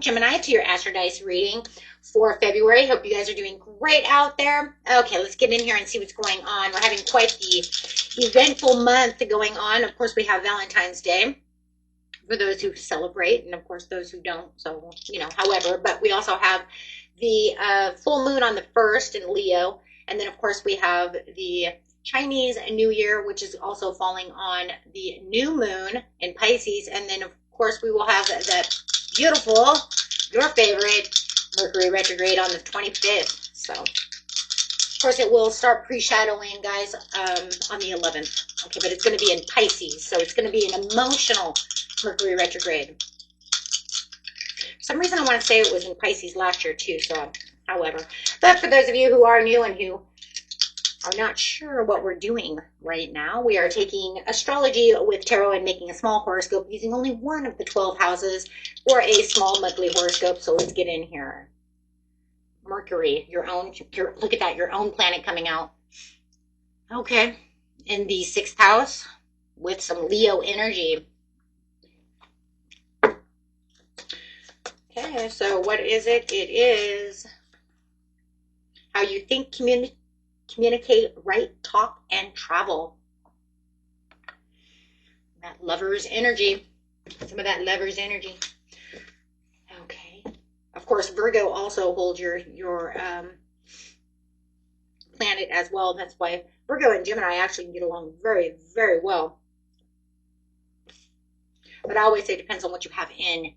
Gemini, to your Astrodice reading for February. Hope you guys are doing great out there. Okay, let's get in here and see what's going on. We're having quite the eventful month going on. Of course, we have Valentine's Day for those who celebrate, and of course those who don't, so however, but we also have the full moon on the 1st in Leo, and then of course we have the Chinese New Year, which is also falling on the new moon in Pisces, and then of course we will have that beautiful, your favorite, Mercury retrograde on the 25th. So of course it will start pre-shadowing, guys, on the 11th. Okay, but it's going to be in Pisces, so it's going to be an emotional Mercury retrograde. For some reason I want to say it was in Pisces last year too, so however. But for those of you who are new and who are not sure what we're doing right now, we are taking astrology with tarot and making a small horoscope using only one of the 12 houses for a small monthly horoscope. So let's get in here. Mercury, look at that, your own planet coming out. Okay, in the 6th house with some Leo energy. Okay, so what is it? It is how you think, communicate, write, talk, and travel. That lover's energy. Some of that lover's energy. Okay. Of course, Virgo also holds your planet as well. That's why Virgo and Gemini actually get along very, very well. But I always say it depends on what you have in,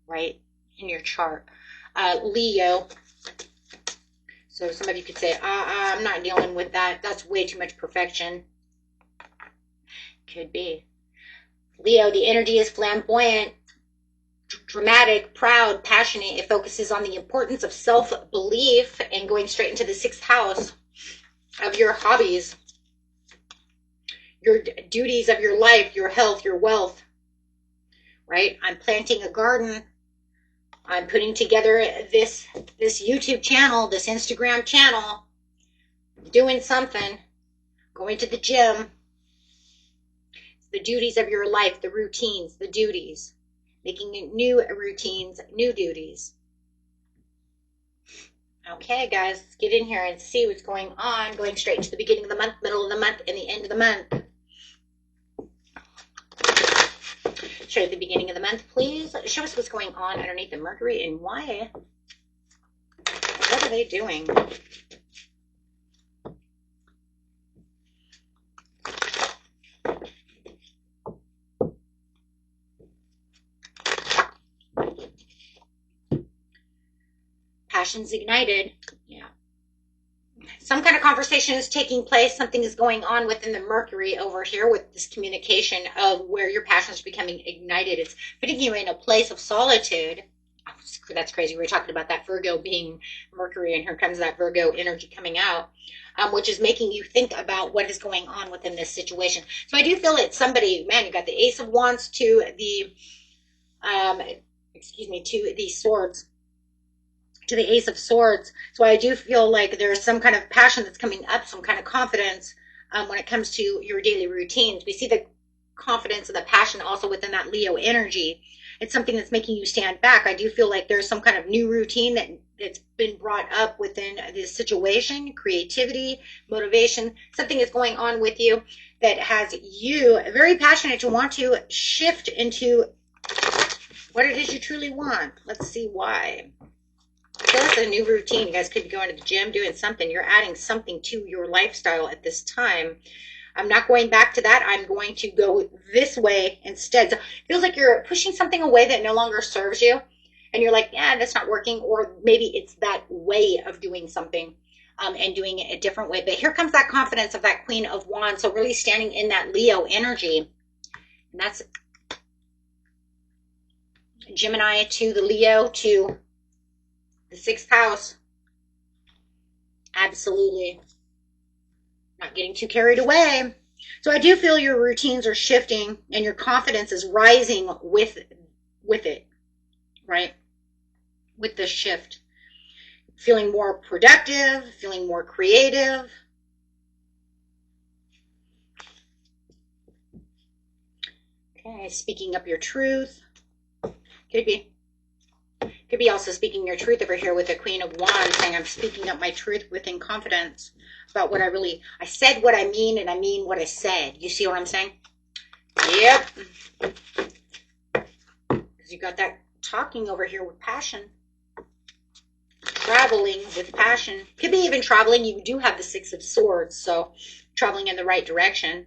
right, in your chart. Leo. So some of you could say, I'm not dealing with that. That's way too much perfection. Could be. Leo, the energy is flamboyant, dramatic, proud, passionate. It focuses on the importance of self-belief and going straight into the 6th house of your hobbies, your duties of your life, your health, your wealth, right? I'm planting a garden. I'm putting together this YouTube channel, this Instagram channel, doing something, going to the gym. The duties of your life, the routines, the duties, making new routines, new duties. Okay, guys, let's get in here and see what's going on, going straight into the beginning of the month, middle of the month, and the end of the month. Show at the beginning of the month, please. Show us what's going on underneath the Mercury and why. What are they doing? Passions ignited. Yeah. Some kind of conversation is taking place. Something is going on within the Mercury over here with this communication of where your passions are becoming ignited. It's putting you in a place of solitude. Oh, that's crazy. We were talking about that Virgo being Mercury, and here comes that Virgo energy coming out, which is making you think about what is going on within this situation. So I do feel it's somebody, man, you got the Ace of Wands to the, to the Swords. To the Ace of Swords. So I do feel like there's some kind of passion that's coming up, some kind of confidence when it comes to your daily routines. We see the confidence and the passion also within that Leo energy. It's something that's making you stand back. I do feel like there's some kind of new routine that's been brought up within this situation, creativity, motivation. Something is going on with you that has you very passionate to want to shift into what it is you truly want. Let's see why. So that's a new routine. You guys could be going to the gym, doing something. You're adding something to your lifestyle at this time. I'm not going back to that. I'm going to go this way instead. So it feels like you're pushing something away that no longer serves you. And you're like, yeah, that's not working. Or maybe it's that way of doing something and doing it a different way. But here comes that confidence of that Queen of Wands. So really standing in that Leo energy. And that's Gemini to the Leo to the 6th house. Absolutely. Not getting too carried away. So I do feel your routines are shifting and your confidence is rising with it, right? With the shift. Feeling more productive, feeling more creative. Okay, speaking up your truth. Could be. Could be also speaking your truth over here with the Queen of Wands, saying I'm speaking up my truth within confidence about what I said what I mean, and I mean what I said. You see what I'm saying? Yep. Because you got that talking over here with passion. Traveling with passion. Could be even traveling. You do have the Six of Swords, so traveling in the right direction.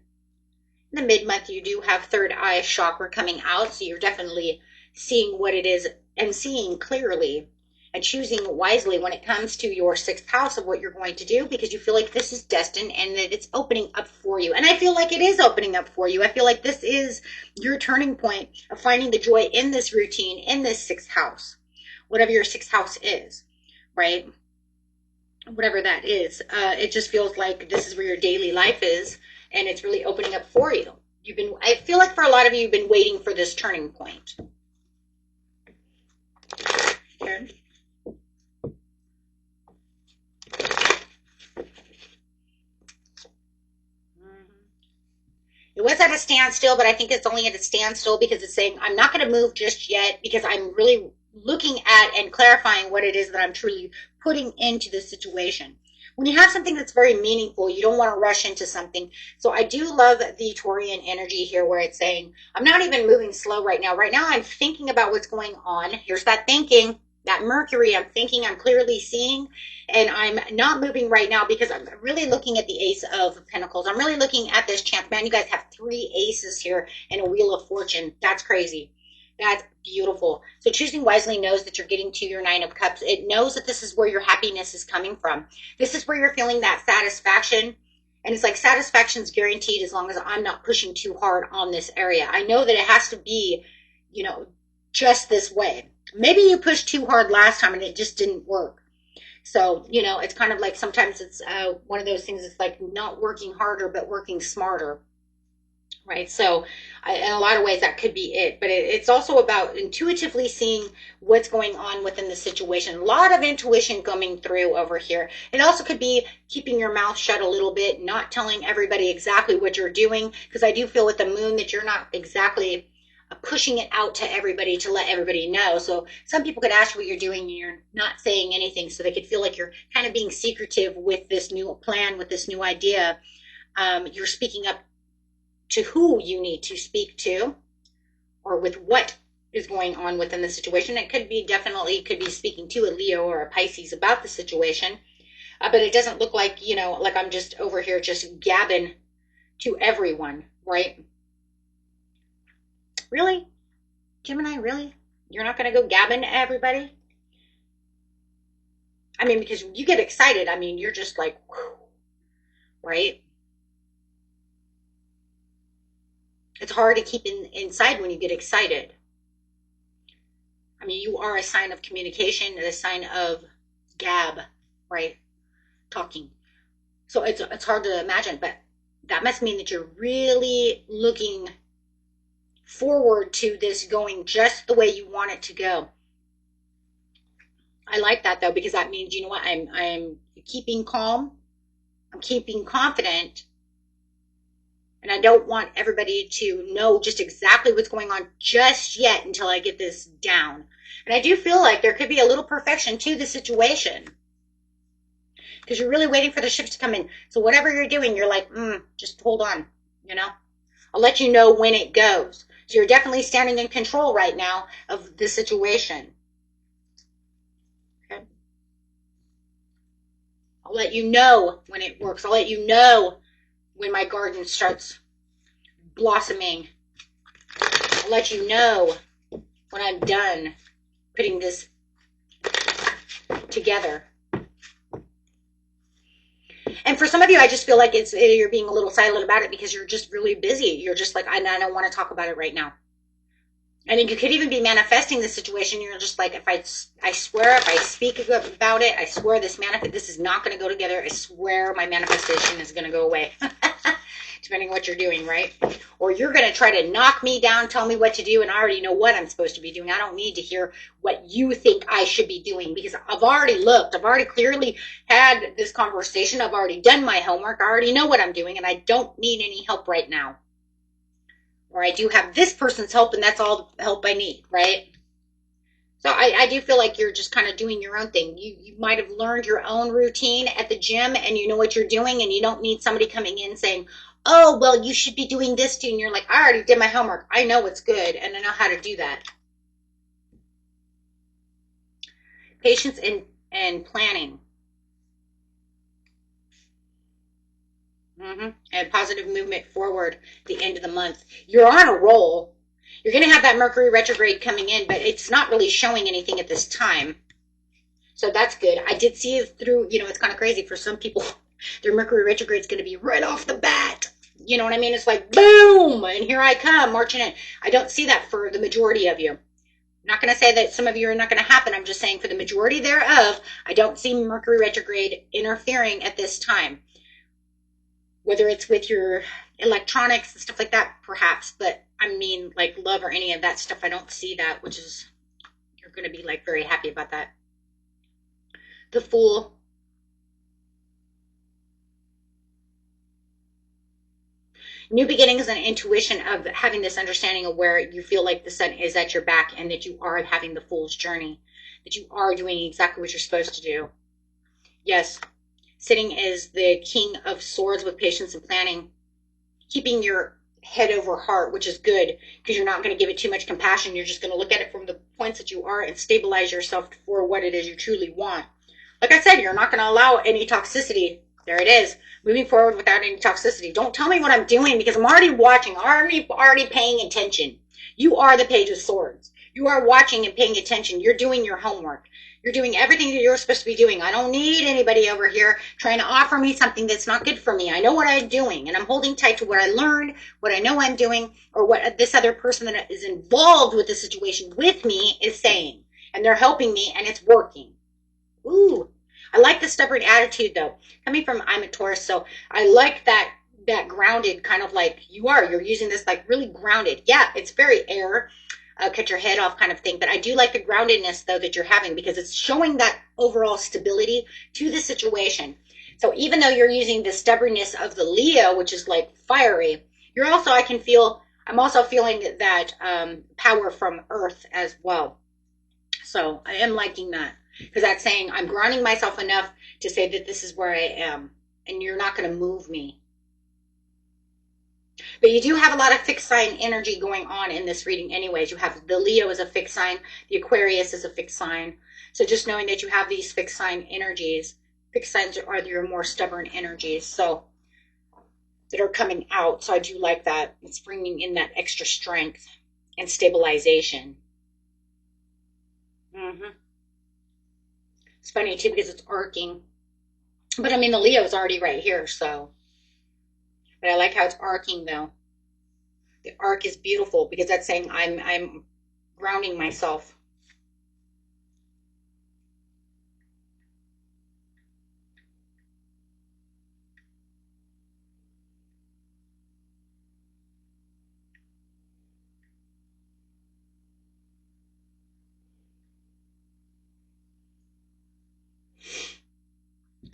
In the mid-month, you do have third eye chakra coming out, so you're definitely seeing what it is and seeing clearly and choosing wisely when it comes to your sixth house of what you're going to do, because you feel like this is destined and that it's opening up for you. And I feel like it is opening up for you. I feel like this is your turning point of finding the joy in this routine, in this sixth house, whatever your sixth house is, right? Whatever that is. It just feels like this is where your daily life is, and it's really opening up for you. I feel like for a lot of you, you've been waiting for this turning point. Okay. It was at a standstill, but I think it's only at a standstill because it's saying I'm not going to move just yet, because I'm really looking at and clarifying what it is that I'm truly putting into the situation. When you have something that's very meaningful, you don't want to rush into something. So I do love the Taurian energy here, where it's saying, I'm not even moving slow right now. Right now, I'm thinking about what's going on. Here's that thinking, that Mercury. I'm thinking, I'm clearly seeing, and I'm not moving right now because I'm really looking at the Ace of Pentacles. I'm really looking at this chance. Man, you guys have 3 aces here and a Wheel of Fortune. That's crazy. That's beautiful. So choosing wisely knows that you're getting to your 9 of Cups. It knows that this is where your happiness is coming from. This is where you're feeling that satisfaction. And it's like satisfaction's guaranteed as long as I'm not pushing too hard on this area. I know that it has to be, you know, just this way. Maybe you pushed too hard last time and it just didn't work. So, you know, it's kind of like sometimes it's one of those things. It's like not working harder, but working smarter. Right. So in a lot of ways that could be it, but it's also about intuitively seeing what's going on within the situation. A lot of intuition coming through over here. It also could be keeping your mouth shut a little bit, not telling everybody exactly what you're doing, because I do feel with the moon that you're not exactly pushing it out to everybody to let everybody know. So some people could ask what you're doing and you're not saying anything, so they could feel like you're kind of being secretive with this new plan, with this new idea. You're speaking up to who you need to speak to, or with what is going on within the situation. It could be speaking to a Leo or a Pisces about the situation, but it doesn't look like, you know, like I'm just over here just gabbing to everyone, right? Really? Gemini, really? You're not going to go gabbing to everybody? I mean, because you get excited. I mean, you're just like, whew, right? It's hard to keep inside when you get excited. I mean, you are a sign of communication and a sign of gab, right? Talking. So it's hard to imagine, but that must mean that you're really looking forward to this going just the way you want it to go. I like that though, because that means, you know what, I'm keeping calm, I'm keeping confident, and I don't want everybody to know just exactly what's going on just yet until I get this down. And I do feel like there could be a little perfection to the situation, because you're really waiting for the ships to come in. So whatever you're doing, you're like, just hold on, you know? I'll let you know when it goes. So you're definitely standing in control right now of the situation. Okay? I'll let you know when it works. I'll let you know when my garden starts blossoming. I'll let you know when I'm done putting this together. And for some of you, I just feel like you're being a little silent about it because you're just really busy. You're just like, I don't want to talk about it right now. And you could even be manifesting the situation. You're just like, I swear, if I speak about it, I swear this is not going to go together. I swear my manifestation is going to go away. Depending on what you're doing, right? Or you're going to try to knock me down, tell me what to do, and I already know what I'm supposed to be doing. I don't need to hear what you think I should be doing, because I've already looked. I've already clearly had this conversation. I've already done my homework. I already know what I'm doing, and I don't need any help right now. Or I do have this person's help, and that's all the help I need, right? So I do feel like you're just kind of doing your own thing. You might have learned your own routine at the gym and you know what you're doing and you don't need somebody coming in saying, oh, well, you should be doing this too. And you're like, I already did my homework. I know what's good and I know how to do that. Patience and planning. And positive movement forward the end of the month. You're on a roll. You're going to have that Mercury retrograde coming in, but it's not really showing anything at this time. So that's good. I did see it through, it's kind of crazy for some people. Their Mercury retrograde is going to be right off the bat. You know what I mean? It's like, boom, and here I come marching in. I don't see that for the majority of you. I'm not going to say that some of you are not going to happen. I'm just saying for the majority thereof, I don't see Mercury retrograde interfering at this time. Whether it's with your electronics and stuff like that, perhaps. But I mean, like love or any of that stuff, I don't see that, which is, you're going to be like very happy about that. The Fool. New beginnings and intuition of having this understanding of where you feel like the sun is at your back and that you are having the Fool's journey, that you are doing exactly what you're supposed to do. Yes, sitting as the King of Swords with patience and planning, keeping your head over heart, which is good because you're not going to give it too much compassion. You're just going to look at it from the points that you are and stabilize yourself for what it is you truly want. Like I said, you're not going to allow any toxicity. There it is. Moving forward without any toxicity. Don't tell me what I'm doing because I'm already watching, already paying attention. You are the Page of Swords. You are watching and paying attention. You're doing your homework. You're doing everything that you're supposed to be doing. I don't need anybody over here trying to offer me something that's not good for me. I know what I'm doing, and I'm holding tight to what I learned, what I know I'm doing, or what this other person that is involved with the situation with me is saying. And they're helping me, and it's working. Ooh. I like the stubborn attitude, though. Coming from, I'm a Taurus, so I like that grounded kind of like you are. You're using this like really grounded. Yeah, it's very air. Cut your head off kind of thing. But I do like the groundedness, though, that you're having because it's showing that overall stability to the situation. So even though you're using the stubbornness of the Leo, which is like fiery, you're also, I'm also feeling that power from Earth as well. So I am liking that because that's saying I'm grounding myself enough to say that this is where I am and you're not going to move me. But you do have a lot of fixed sign energy going on in this reading anyways. You have the Leo is a fixed sign. The Aquarius is a fixed sign. So just knowing that you have these fixed sign energies, fixed signs are your more stubborn energies. So that are coming out. So I do like that. It's bringing in that extra strength and stabilization. It's funny too because it's arcing. But I mean, the Leo is already right here, so. But I like how it's arcing though. The arc is beautiful because that's saying I'm grounding myself.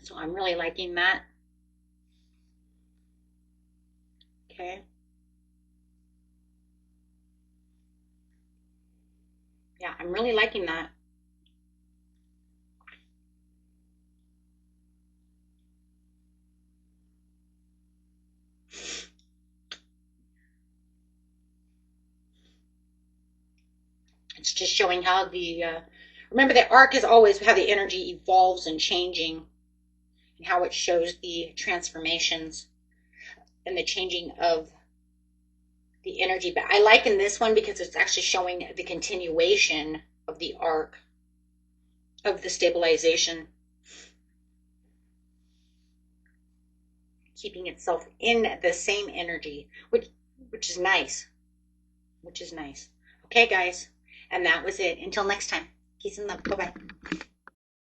So I'm really liking that. Okay. Yeah, I'm really liking that. It's just showing how remember the arc is always how the energy evolves and changing and how it shows the transformations and the changing of the energy. But I like in this one because it's actually showing the continuation of the arc of the stabilization, keeping itself in the same energy, which is nice. Okay, guys. And that was it. Until next time. Peace and love. Bye-bye.